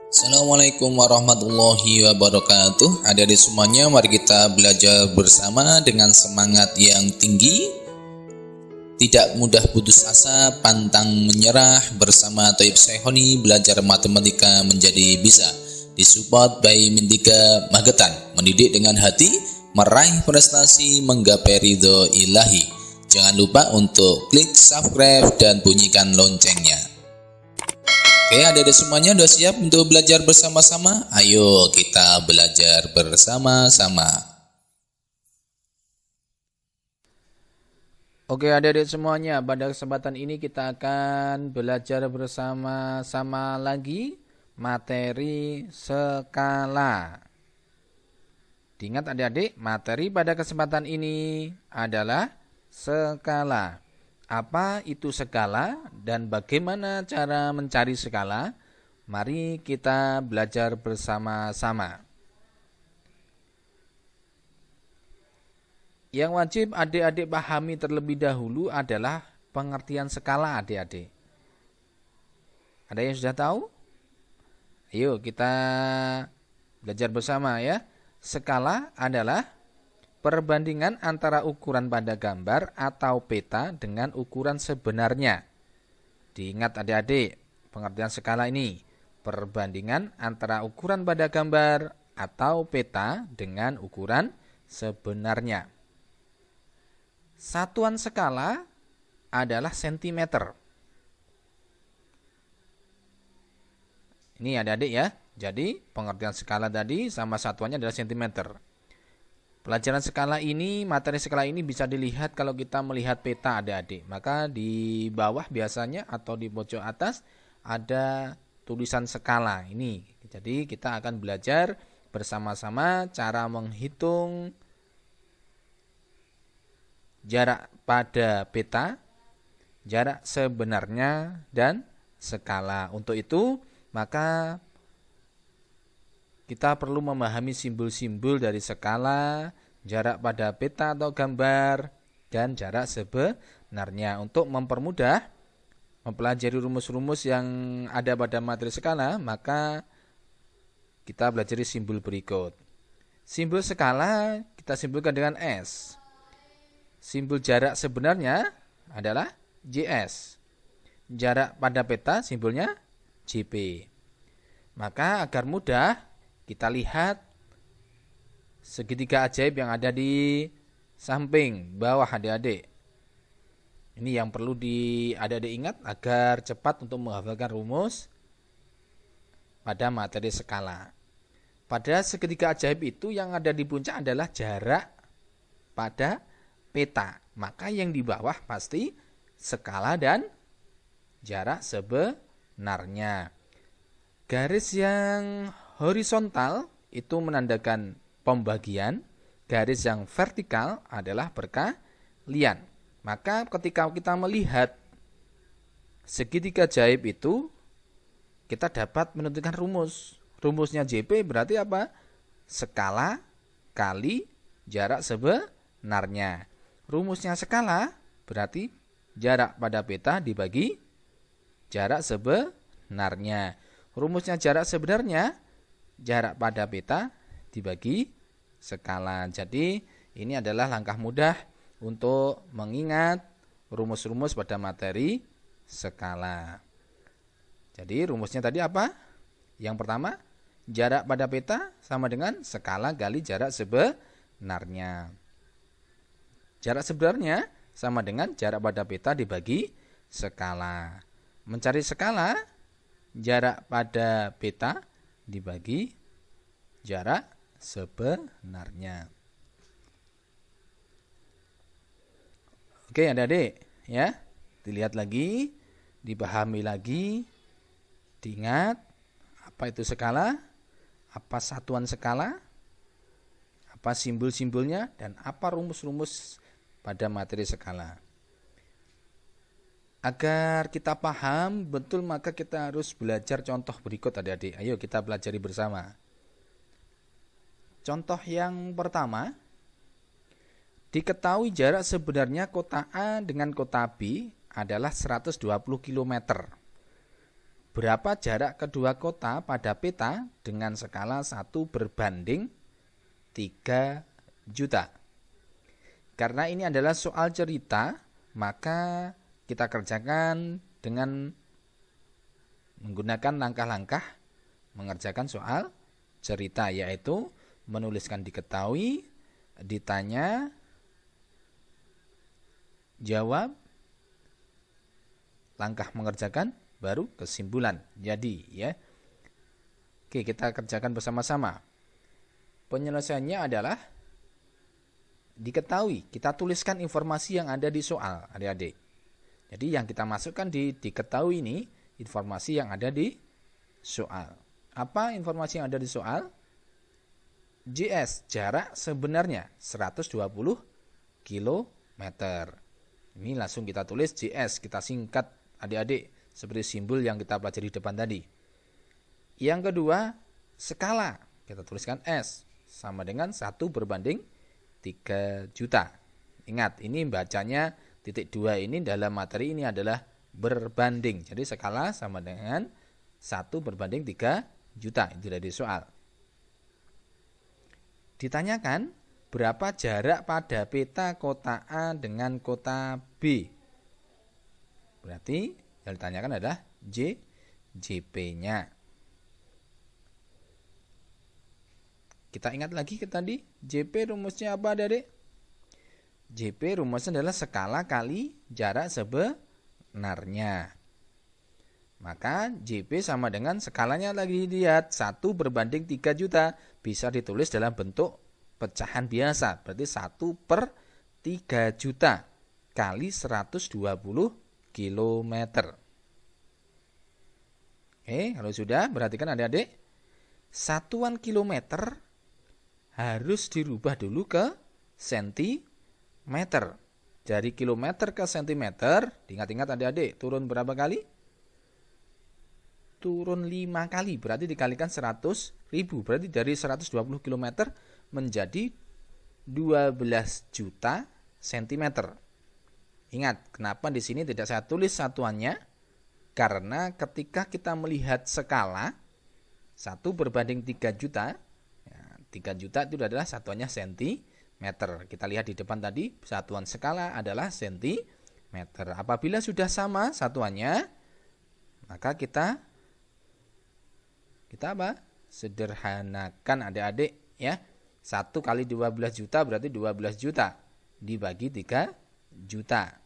Assalamualaikum warahmatullahi wabarakatuh. Adik-adik semuanya, mari kita belajar bersama dengan semangat yang tinggi. Tidak mudah putus asa, pantang menyerah. Bersama Thaib Sehoni, belajar matematika menjadi bisa. Disupport by Mendika Magetan. Mendidik dengan hati, meraih prestasi, menggapai ridho ilahi. Jangan lupa untuk klik subscribe dan bunyikan loncengnya. Oke, adik-adik semuanya sudah siap untuk belajar bersama-sama? Ayo kita belajar bersama-sama. Oke, adik-adik semuanya, pada kesempatan ini kita akan belajar bersama-sama lagi materi skala. Diingat adik-adik, materi pada kesempatan ini adalah skala. Apa itu skala dan bagaimana cara mencari skala? Mari kita belajar bersama-sama. Yang wajib adik-adik pahami terlebih dahulu adalah pengertian skala adik-adik. Ada yang sudah tahu? Ayo kita belajar bersama ya. Skala adalah perbandingan antara ukuran pada gambar atau peta dengan ukuran sebenarnya. Diingat adik-adik, pengertian skala ini. Perbandingan antara ukuran pada gambar atau peta dengan ukuran sebenarnya. Satuan skala adalah sentimeter. Ini adik-adik ya. Jadi pengertian skala tadi sama satuannya adalah sentimeter. Pelajaran skala ini, materi skala ini bisa dilihat kalau kita melihat peta adik-adik. Maka di bawah biasanya atau di pojok atas ada tulisan skala ini. Jadi kita akan belajar bersama-sama cara menghitung jarak pada peta, jarak sebenarnya, dan skala. Untuk itu, maka kita perlu memahami simbol-simbol dari skala, jarak pada peta atau gambar, dan jarak sebenarnya. Untuk mempermudah mempelajari rumus-rumus yang ada pada materi skala, maka kita belajar simbol berikut. Simbol skala kita simpulkan dengan S. Simbol jarak sebenarnya adalah JS. Jarak pada peta simbolnya JP. Maka agar mudah, kita lihat segitiga ajaib yang ada di samping bawah adik-adik. Ini yang perlu adik-adik ingat agar cepat untuk menghafalkan rumus pada materi skala. Pada segitiga ajaib itu yang ada di puncak adalah jarak pada peta. Maka yang di bawah pasti skala dan jarak sebenarnya. Garis yang horizontal itu menandakan pembagian, garis yang vertikal adalah perkalian. Maka ketika kita melihat segitiga ajaib itu, kita dapat menentukan rumus. Rumusnya JP berarti apa? Skala kali jarak sebenarnya. Rumusnya skala berarti jarak pada peta dibagi jarak sebenarnya. Rumusnya jarak sebenarnya, jarak pada peta dibagi skala. Jadi ini adalah langkah mudah untuk mengingat rumus-rumus pada materi skala. Jadi rumusnya tadi apa? Yang pertama, jarak pada peta sama dengan skala kali jarak sebenarnya. Jarak sebenarnya sama dengan jarak pada peta dibagi skala. Mencari skala, jarak pada peta dibagi jarak sebenarnya. Oke adik-adik ya, dilihat lagi, dipahami lagi, diingat apa itu skala, apa satuan skala, apa simbol-simbolnya, dan apa rumus-rumus pada materi skala. Agar kita paham betul maka kita harus belajar contoh berikut adik-adik. Ayo kita pelajari bersama. Contoh yang pertama, diketahui jarak sebenarnya kota A dengan kota B adalah 120 km. berapa jarak kedua kota pada peta dengan skala 1 berbanding 3 juta. Karena ini adalah soal cerita, maka kita kerjakan dengan menggunakan langkah-langkah mengerjakan soal cerita, yaitu menuliskan diketahui, ditanya, jawab, langkah mengerjakan, baru kesimpulan. Jadi ya, oke, kita kerjakan bersama-sama. Penyelesaiannya adalah diketahui, kita tuliskan informasi yang ada di soal, adik-adik. Jadi yang kita masukkan di diketahui ini informasi yang ada di soal. Apa informasi yang ada di soal? JS, jarak sebenarnya 120 km. Ini langsung kita tulis JS, kita singkat adik-adik seperti simbol yang kita pelajari di depan tadi. Yang kedua, skala, kita tuliskan S, sama dengan 1 berbanding 3 juta. Ingat, ini bacanya titik 2 ini dalam materi ini adalah berbanding. Jadi skala sama dengan 1 berbanding 3 juta. Itu dari soal. Ditanyakan berapa jarak pada peta kota A dengan kota B. Berarti yang ditanyakan adalah JP-nya. Kita ingat lagi ke tadi, JP rumusnya apa, Adik? JP rumusnya adalah skala kali jarak sebenarnya. Maka JP sama dengan skalanya lagi lihat 1 berbanding 3 juta. Bisa ditulis dalam bentuk pecahan biasa. Berarti 1 per 3 juta kali 120 km. Oke, kalau sudah, perhatikan adik-adik. Satuan kilometer harus dirubah dulu ke sentimeter. Dari kilometer ke sentimeter, diingat-ingat adik-adik, turun berapa kali? Turun 5 kali, berarti dikalikan 100.000. Berarti dari 120 km menjadi 12 juta sentimeter. Ingat, kenapa di sini tidak saya tulis satuannya? Karena ketika kita melihat skala 1 berbanding 3 juta, 3 juta itu adalah satuannya sentimeter. Kita lihat di depan tadi, satuan skala adalah sentimeter. Apabila sudah sama satuannya, maka kita apa? Sederhanakan adik-adik ya. 1 kali 12 juta berarti 12 juta dibagi 3 juta.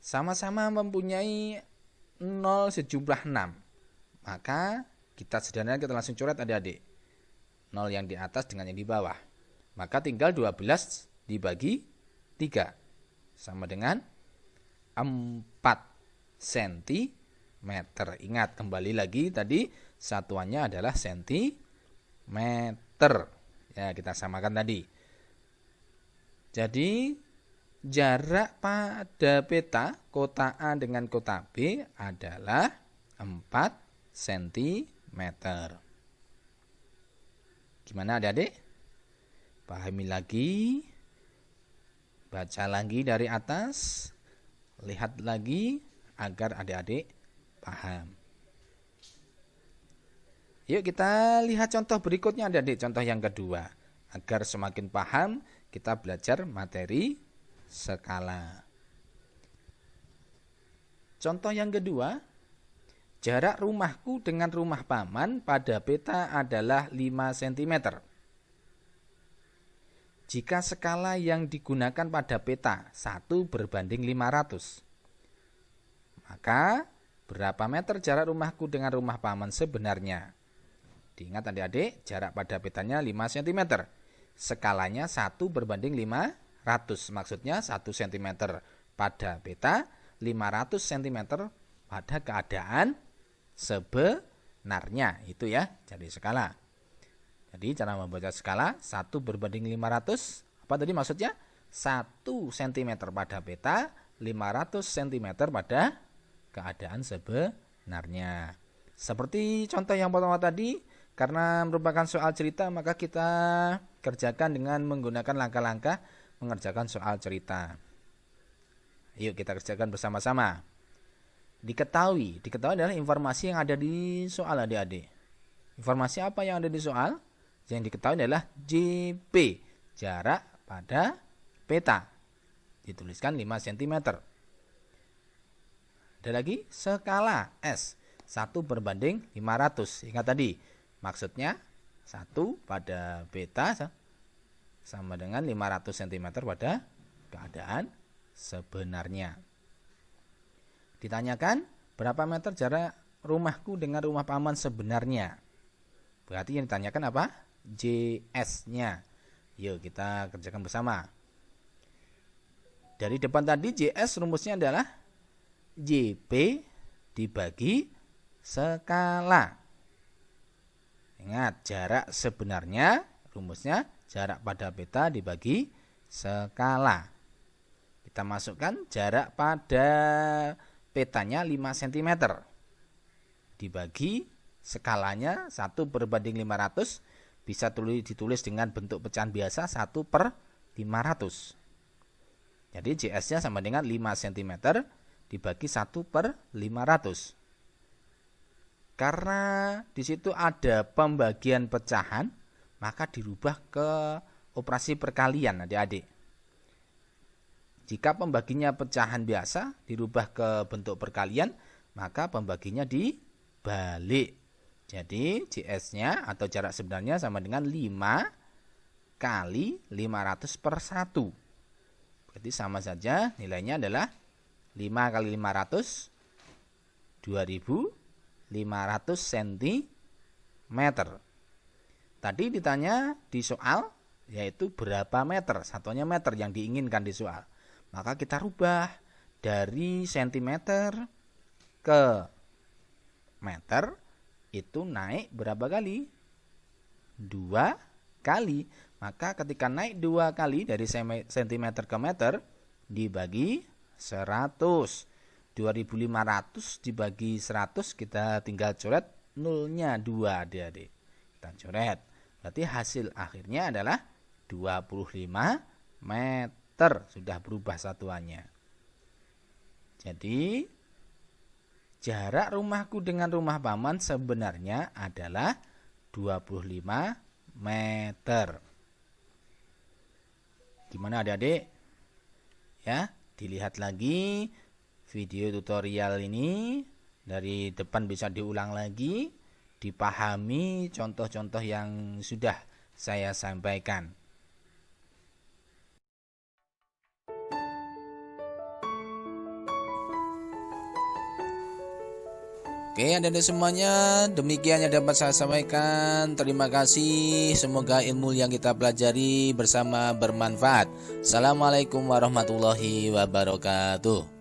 Sama-sama mempunyai 0 sejumlah 6. Maka kita sederhanakan, kita langsung coret adik-adik. 0 yang di atas dengan yang di bawah. Maka tinggal 12 dibagi 3. Sama dengan 4 cm. Ingat, kembali lagi tadi satuannya adalah sentimeter. Ya, kita samakan tadi. Jadi jarak pada peta kota A dengan kota B adalah 4 cm. Gimana adik-adik? Pahami lagi. Baca lagi dari atas. Lihat lagi agar adik-adik paham. Yuk kita lihat contoh berikutnya adik-adik, contoh yang kedua. Agar semakin paham, kita belajar materi skala. Contoh yang kedua, jarak rumahku dengan rumah paman pada peta adalah 5 cm. Jika skala yang digunakan pada peta 1 berbanding 500, maka berapa meter jarak rumahku dengan rumah paman sebenarnya? Diingat adik-adik, jarak pada petanya 5 cm. Skalanya 1 berbanding 500. Maksudnya 1 cm pada peta, 500 cm pada keadaan sebenarnya. Itu ya, jadi skala. Jadi cara membaca skala 1 berbanding 500. Apa tadi maksudnya? 1 cm pada peta, 500 cm pada keadaan sebenarnya. Seperti contoh yang pertama tadi, karena merupakan soal cerita, maka kita kerjakan dengan menggunakan langkah-langkah mengerjakan soal cerita. Yuk kita kerjakan bersama-sama. Diketahui adalah informasi yang ada di soal adik-adik. Informasi apa yang ada di soal? Yang diketahui adalah JP, jarak pada peta. Dituliskan 5 cm. Ada lagi skala S, 1/500. Ingat tadi, maksudnya 1 pada peta sama dengan 500 cm pada keadaan sebenarnya. Ditanyakan berapa meter jarak rumahku dengan rumah paman sebenarnya. Berarti yang ditanyakan apa? JS-nya. Yuk kita kerjakan bersama. Dari depan tadi JS rumusnya adalah JP dibagi skala. Ingat, jarak sebenarnya rumusnya jarak pada peta dibagi skala. Kita masukkan jarak pada petanya 5 cm. Dibagi skalanya 1/500. Bisa ditulis dengan bentuk pecahan biasa 1/500. Jadi JS-nya sama dengan 5 cm dibagi 1/500. Karena di situ ada pembagian pecahan, maka dirubah ke operasi perkalian adik-adik. Jika pembaginya pecahan biasa dirubah ke bentuk perkalian, maka pembaginya dibalik. Jadi JS-nya atau jarak sebenarnya sama dengan 5 kali 500/1. Berarti sama saja, nilainya adalah 5 kali 500, 2500 cm. Tadi ditanya di soal, yaitu berapa meter, satunya meter yang diinginkan di soal. Maka kita rubah dari cm ke meter, itu naik berapa kali? 2 kali. Maka ketika naik 2 kali dari cm ke meter, dibagi 100. 2500 dibagi 100, kita tinggal coret nolnya 2 adik-adik. Kita coret. Berarti hasil akhirnya adalah 25 meter. Sudah berubah satuannya. Jadi jarak rumahku dengan rumah paman sebenarnya adalah 25 meter. Gimana adik-adik? Ya, dilihat lagi video tutorial ini, dari depan bisa diulang lagi, dipahami contoh-contoh yang sudah saya sampaikan. Oke, adik-adik semuanya, demikian yang dapat saya sampaikan. Terima kasih. Semoga ilmu yang kita pelajari bersama bermanfaat. Assalamualaikum warahmatullahi wabarakatuh.